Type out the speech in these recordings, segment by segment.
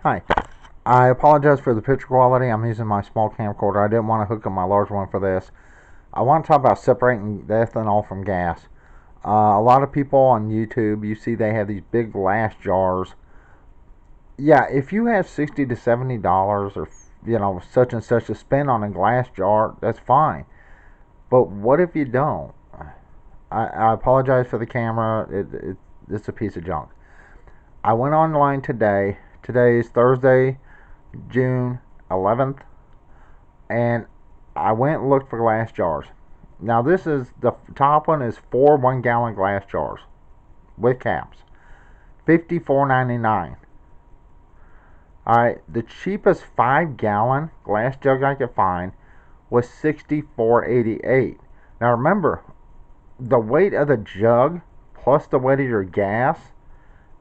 Hi. I apologize for the picture quality. I'm using my small camcorder. I didn't want to hook up my large one for this. I want to talk about separating the ethanol from gas. A lot of people on YouTube, you see they have these big glass jars. Yeah, if you have $60 to $70 or such and such to spend on a glass jar, that's fine. But what if you don't? I apologize for the camera. It's a piece of junk. I went online today. Today is Thursday, June 11th, and I went and looked for glass jars. Now the top one is 4 1-gallon glass jars with caps, $54.99. All right, the cheapest 5-gallon glass jug I could find was $64.88. Now remember, the weight of the jug plus the weight of your gas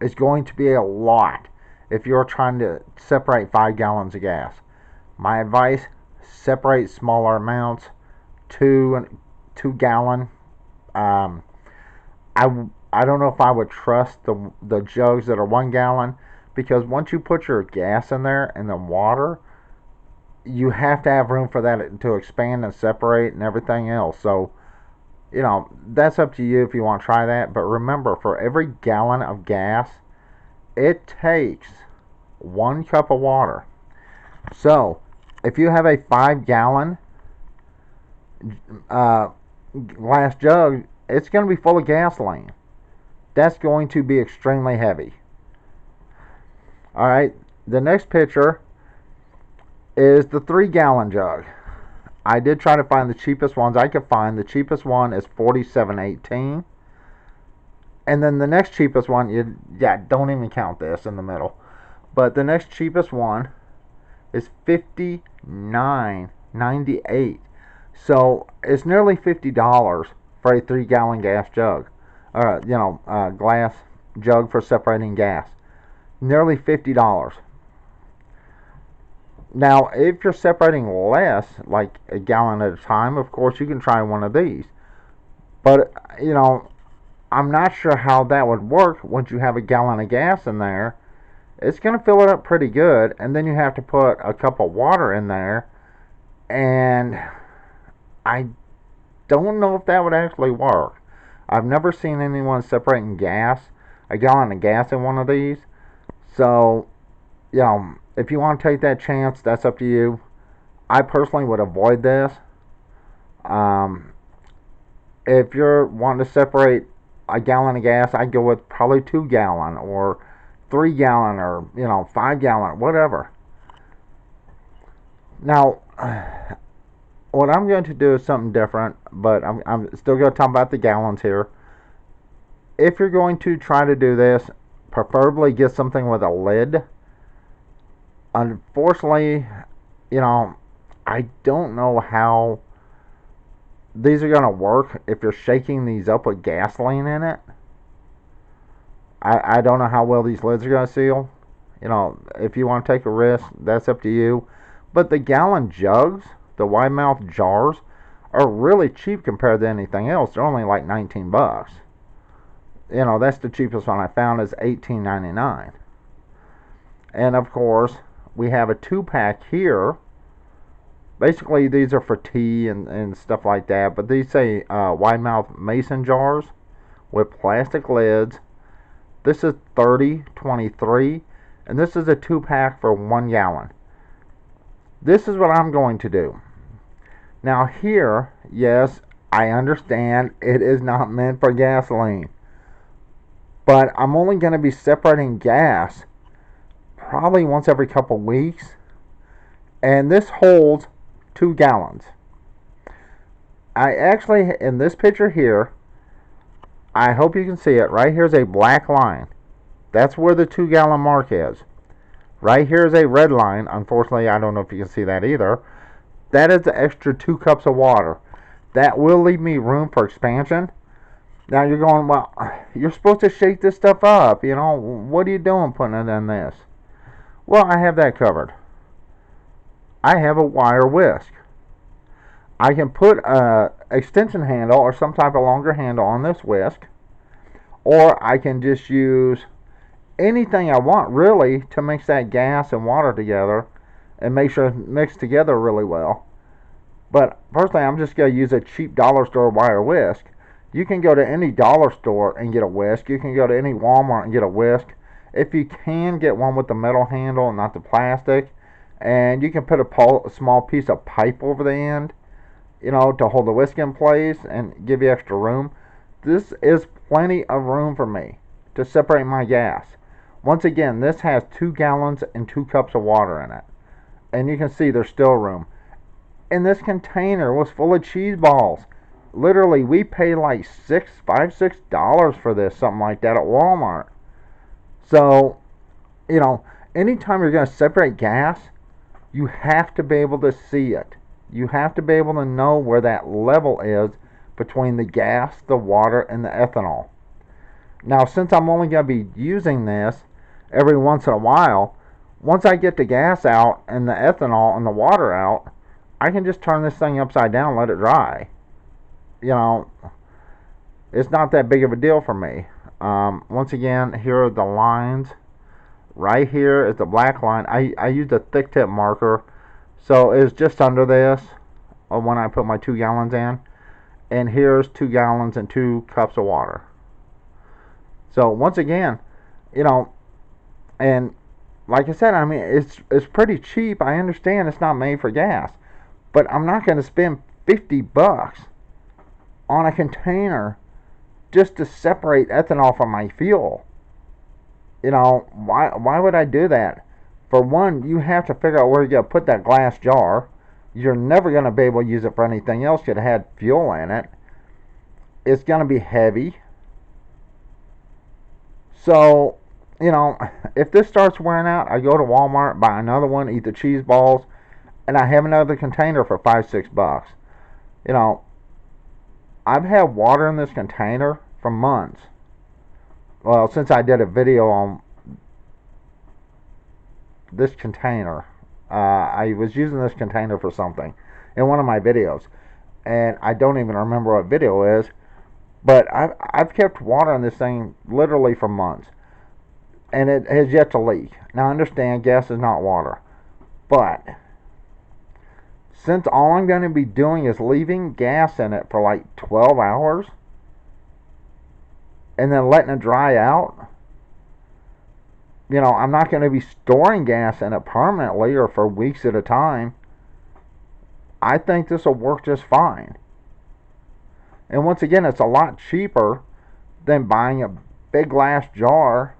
is going to be a lot if you're trying to separate 5 gallons of gas. My advice: separate smaller amounts, 2 gallon. Um, I don't know if I would trust the jugs that are 1 gallon, because once you put your gas in there and the water, you have to have room for that to expand and separate and everything else. So that's up to you if you want to try that. But remember, for every gallon of gas, it takes 1 cup of water. So if you have a 5-gallon glass jug, it's going to be full of gasoline. That's going to be extremely heavy. All right, the next picture is the 3-gallon jug. I did try to find the cheapest ones I could find. The cheapest one is $47.18. And then the next cheapest one, don't even count this in the middle. But the next cheapest one is $59.98. So it's nearly $50 for a 3-gallon gas jug. Glass jug for separating gas. Nearly $50. Now, if you're separating less, like a gallon at a time, of course you can try one of these. But, I'm not sure how that would work once you have a gallon of gas in there. It's going to fill it up pretty good, and then you have to put a cup of water in there, and I don't know if that would actually work. I've never seen anyone separating a gallon of gas in one of these. So, if you want to take that chance, that's up to you. I personally would avoid this. If you're wanting to separate a gallon of gas, I'd go with probably 2-gallon or 3-gallon or 5-gallon, whatever. Now, what I'm going to do is something different, but I'm still going to talk about the gallons here. If you're going to try to do this, preferably get something with a lid. Unfortunately, I don't know how these are going to work if you're shaking these up with gasoline in it. I don't know how well these lids are going to seal. If you want to take a risk, that's up to you. But the gallon jugs, the wide mouth jars, are really cheap compared to anything else. They're only like $19. That's the cheapest one I found, is $18.99. And of course, we have a 2-pack here. Basically, these are for tea and stuff like that. But these say wide mouth mason jars with plastic lids. This is 3023, and this is a 2-pack for 1 gallon. This is what I'm going to do. Now here, yes, I understand it is not meant for gasoline, but I'm only going to be separating gas probably once every couple weeks, and this holds 2 gallons. I actually, in this picture here, I hope you can see it. Right here's a black line. That's where the 2-gallon mark is. Right here is a red line. Unfortunately, I don't know if you can see that either. That is the extra 2 cups of water. That will leave me room for expansion. Now you're going, well, you're supposed to shake this stuff up. What are you doing putting it in this? Well, I have that covered. I have a wire whisk. I can put a extension handle or some type of longer handle on this whisk, or I can just use anything I want really to mix that gas and water together and make sure it's mixed together really well. But personally, I'm just going to use a cheap dollar store wire whisk. You can go to any dollar store and get a whisk. You can go to any Walmart and get a whisk. If you can, get one with the metal handle and not the plastic. And you can put a small piece of pipe over the end, to hold the whisk in place and give you extra room. This is plenty of room for me to separate my gas. Once again, this has 2 gallons and 2 cups of water in it. And you can see there's still room. And this container was full of cheese balls. Literally, we paid like $6 for this, something like that at Walmart. So, anytime you're going to separate gas, you have to be able to see it. You have to be able to know where that level is between the gas, the water, and the ethanol. Now, since I'm only going to be using this every once in a while, once I get the gas out and the ethanol and the water out, I can just turn this thing upside down and let it dry. It's not that big of a deal for me. Once again, here are the lines. Right here is the black line. I used a thick tip marker, so it's just under this when I put my 2 gallons in. And here's 2 gallons and 2 cups of water. So once again, and like I said, it's pretty cheap. I understand it's not made for gas, but I'm not going to spend $50 on a container just to separate ethanol from my fuel. Why would I do that? For one, you have to figure out where you're going to put that glass jar. You're never going to be able to use it for anything else that had fuel in it. It's going to be heavy. So, if this starts wearing out, I go to Walmart, buy another one, eat the cheese balls, and I have another container for $5-6. I've had water in this container for months. Well, since I did a video on this container, I was using this container for something in one of my videos, and I don't even remember what video it is, but I've kept water in this thing literally for months, and it has yet to leak. Now, I understand gas is not water, but since all I'm going to be doing is leaving gas in it for like 12 hours and then letting it dry out, I'm not going to be storing gas in it permanently or for weeks at a time. I think this will work just fine. And once again, it's a lot cheaper than buying a big glass jar.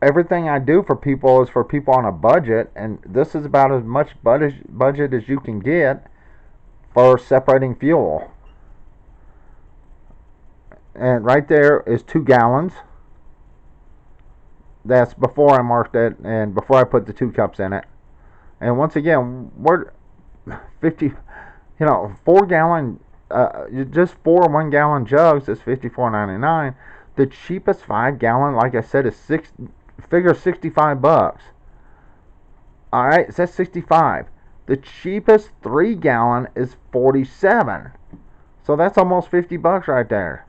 Everything I do for people is for people on a budget, and this is about as much budget as you can get for separating fuel. And right there is 2 gallons. That's before I marked it and before I put the 2 cups in it. And once again, we're 50, 4 gallon, just 4 1-gallon jugs is $54.99. The cheapest 5 gallon, like I said, is $65. Alright, so that's 65. The cheapest 3 gallon is 47. So that's almost $50 right there.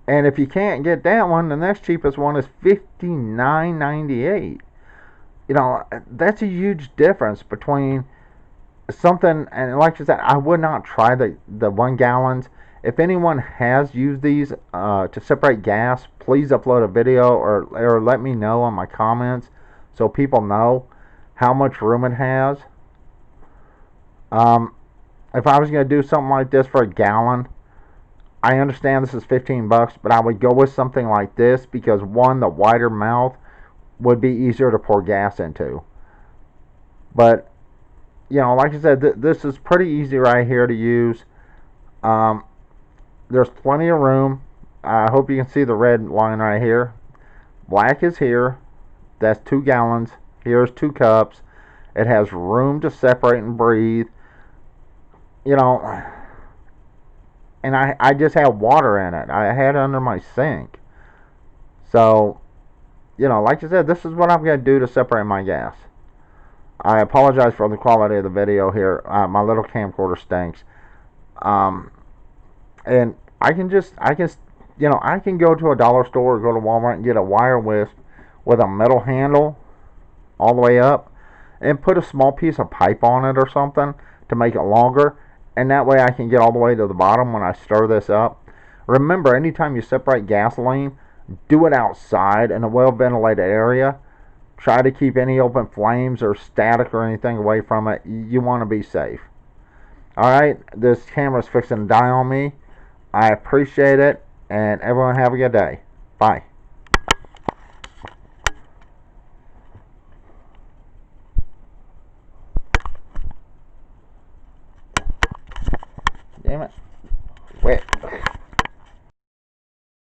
And if you can't get that one, the next cheapest one is $59.98. That's a huge difference between something, and like I said, I would not try the 1 gallons. If anyone has used these to separate gas, please upload a video or let me know on my comments so people know how much room it has. If I was going to do something like this for a gallon, I understand this is $15, but I would go with something like this because, one, the wider mouth would be easier to pour gas into. But, like I said, this is pretty easy right here to use. There's plenty of room. I hope you can see the red line right here. Black is here. That's 2 gallons. Here's 2 cups. It has room to separate and breathe. And I just have water in it. I had it under my sink. So, like I said, this is what I'm going to do to separate my gas. I apologize for the quality of the video here. My little camcorder stinks. And I can I can go to a dollar store or go to Walmart and get a wire whisk with a metal handle all the way up and put a small piece of pipe on it or something to make it longer, and that way I can get all the way to the bottom when I stir this up. Remember, anytime you separate gasoline, do it outside in a well ventilated area. Try to keep any open flames or static or anything away from it. You want to be safe. Alright, this camera's fixing to die on me. I appreciate it, and everyone have a good day. Bye.